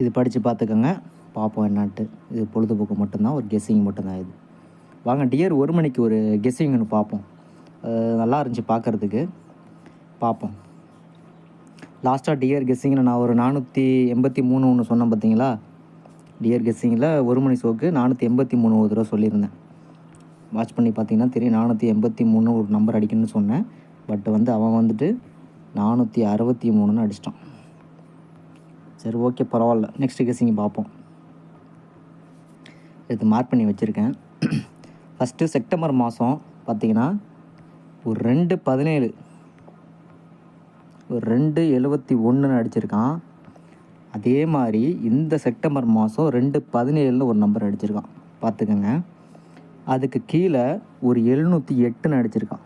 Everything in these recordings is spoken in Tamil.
இது படித்து பார்த்துக்கோங்க, பார்ப்போம் என்னான்ட்டு. இது பொழுதுபோக்கு மட்டும்தான், ஒரு கெஸ்ஸிங் மட்டும்தான் இது. வாங்க டியர் 1 மணிக்கு ஒரு கெஸ்ஸிங் ஒன்று பார்ப்போம். நல்லா இருந்துச்சு பார்க்குறதுக்கு, பார்ப்போம். லாஸ்ட்டாக டியர் கெஸ்ஸிங்கில் நான் ஒரு 483 ஒன்று சொன்னேன் பார்த்தீங்களா? டியர் கெஸ்ஸிங்கில் 1 மணி ஷோக்கு 483 ஒரு தடவை சொல்லியிருந்தேன். வாட்ச் பண்ணி பார்த்தீங்கன்னா தெரியும், 483 ஒரு நம்பர் அடிக்கணும்னு சொன்னேன். பட் அவன் வந்துட்டு 463ன்னு அடிச்சிட்டான். சரி, ஓகே, பரவாயில்ல. நெக்ஸ்ட் கெஸ்ஸிங் பார்ப்போம். இது மார்க் பண்ணி வச்சுருக்கேன். ஃபஸ்ட்டு செப்டம்பர் மாதம் பார்த்தீங்கன்னா ஒரு 2/17 ஒரு 2/71 அடிச்சிருக்கான். அதே மாதிரி இந்த செப்டம்பர் மாதம் 2/17 ஒரு நம்பர் அடிச்சிருக்கான், பார்த்துக்கோங்க. அதுக்கு கீழே ஒரு 708 அடிச்சிருக்கான்.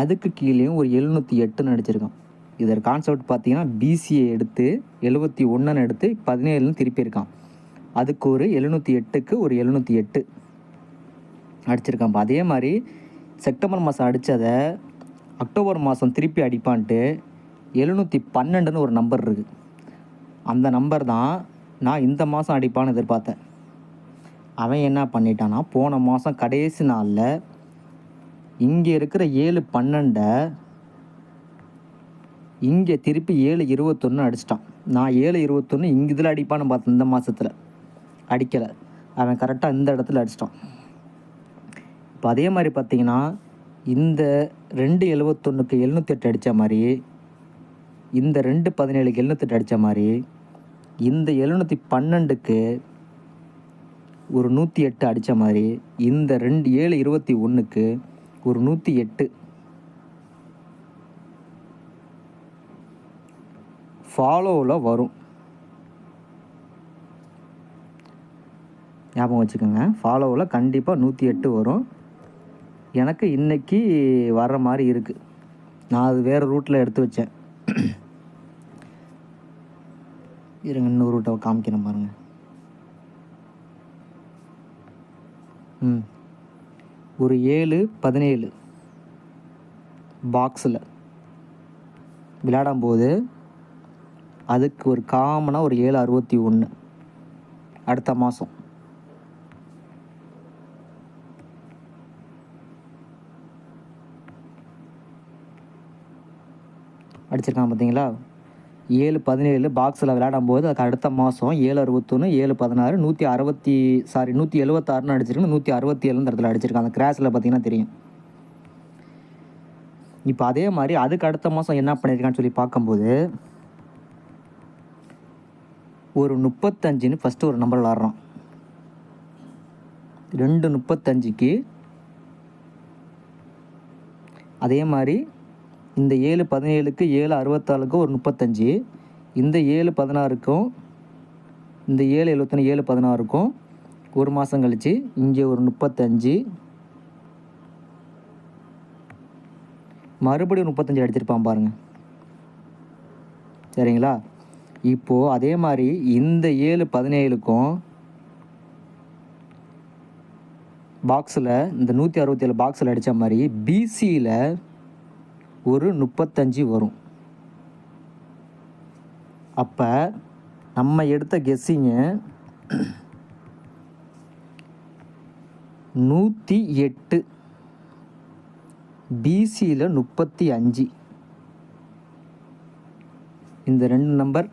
அதுக்கு கீழேயும் ஒரு 708 அடிச்சிருக்கான். இதோட கான்செப்ட் பார்த்தீங்கன்னா பிசிஏ எடுத்து 71 எடுத்து 17 திருப்பியிருக்கான். அதுக்கு ஒரு 708க்கு ஒரு 708 அடிச்சிருக்கான். அதே மாதிரி செப்டம்பர் மாதம் அடித்ததை அக்டோபர் மாதம் திருப்பி அடிப்பான்ட்டு 712ன்னு ஒரு நம்பர் இருக்குது. அந்த நம்பர் தான் நான் இந்த மாதம் அடிப்பான்னு எதிர்பார்த்தேன். அவன் என்ன பண்ணிட்டான்னா, போன மாதம் கடைசி நாளில் இங்கே இருக்கிற 712 இங்கே திருப்பி 721 அடிச்சிட்டான். நான் 721 இங்கே இதில் அடிப்பான்னு பார்த்தேன். இந்த மாதத்தில் அடிக்கலை, அவன் கரெக்டாக இந்த இடத்துல அடிச்சிட்டான். இப்போ அதே மாதிரி பார்த்தீங்கன்னா, இந்த 2/71க்கு 708 அடித்த மாதிரி, இந்த 2/17க்கு 708 அடித்த மாதிரி, இந்த 712க்கு ஒரு 108 அடித்த மாதிரி, இந்த 721க்கு ஒரு 108 ஃபாலோவில் வரும். ஞாபகம் வச்சுக்கோங்க, ஃபாலோவில் கண்டிப்பாக 108 வரும். எனக்கு இன்றைக்கி வர்ற மாதிரி இருக்குது. நான் அது வேறு ரூட்டில் எடுத்து வச்சேன். இருங்க, இன்னொரு ரூட்டை காமிக்கிறேன் பாருங்கள். ஒரு 7/17 பாக்ஸில் விளையாடும்போது அதுக்கு ஒரு காமனாக ஒரு 761 அடுத்த மாதம். அடிச்சிருக்கான் பார்த்தீங்களா? 7/17 பாக்ஸில் விளையாடும்போது அதுக்கு அடுத்த மாதம் 761 7/16 176ன்னு அடிச்சிருக்கு. 167 இடத்துல அடிச்சிருக்கான். அந்த கிராஸில் பார்த்தீங்கன்னா தெரியும். இப்போ அதே மாதிரி அதுக்கு அடுத்த மாதம் என்ன பண்ணியிருக்கான்னு சொல்லி பார்க்கும்போது ஒரு 35ன்னு ஃபஸ்ட்டு ஒரு நம்பர் விளாட்றான். 2/35க்கு அதே மாதிரி இந்த 7/17க்கு 7/64க்கு ஒரு 35, இந்த 7/16க்கும் இந்த 7/71 7/16க்கும் ஒரு மாதம் கழித்து இங்கே ஒரு 35, மறுபடியும் 35 அடிச்சிருப்பான் பாருங்கள். சரிங்களா? இப்போது அதே மாதிரி இந்த 7/17க்கும் பாக்ஸில் இந்த 167 பாக்ஸில் அடித்த மாதிரி பிசியில் ஒரு 35 வரும். அப்போ நம்ம எடுத்த கெஸ்ஸிங்கு 108, பிசியில் 35. இந்த 2 நம்பர்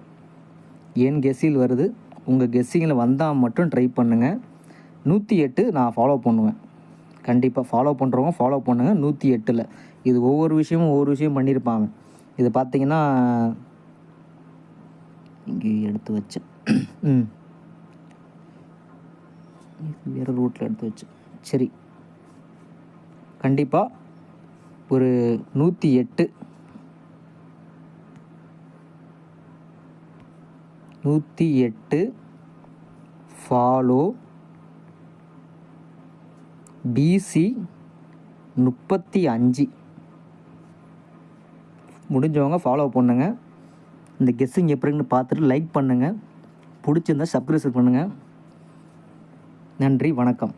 என் கெஸ்ஸில் வருது. உங்கள் கெஸ்ஸிங்கில் வந்தால் மட்டும் ட்ரை பண்ணுங்கள். 108 நான் ஃபாலோ பண்ணுவேன். கண்டிப்பாக ஃபாலோ பண்ணுறவங்க ஃபாலோ பண்ணுங்கள். 108ல் இது ஒவ்வொரு விஷயம் பண்ணியிருப்பாங்க. இது பார்த்தீங்கன்னா இங்கே எடுத்து வச்சேன், வேறு ரூட்டில் எடுத்து வச்சேன். சரி, கண்டிப்பாக ஒரு 108 ஃபாலோ பிசி 35 முடிஞ்சவங்க ஃபாலோ பண்ணுங்கள். இந்த கெஸ்ஸிங் எப்படின்னு பார்த்துட்டு லைக் பண்ணுங்கள். பிடிச்சிருந்தால் சப்ஸ்கிரைப் பண்ணுங்கள். நன்றி, வணக்கம்.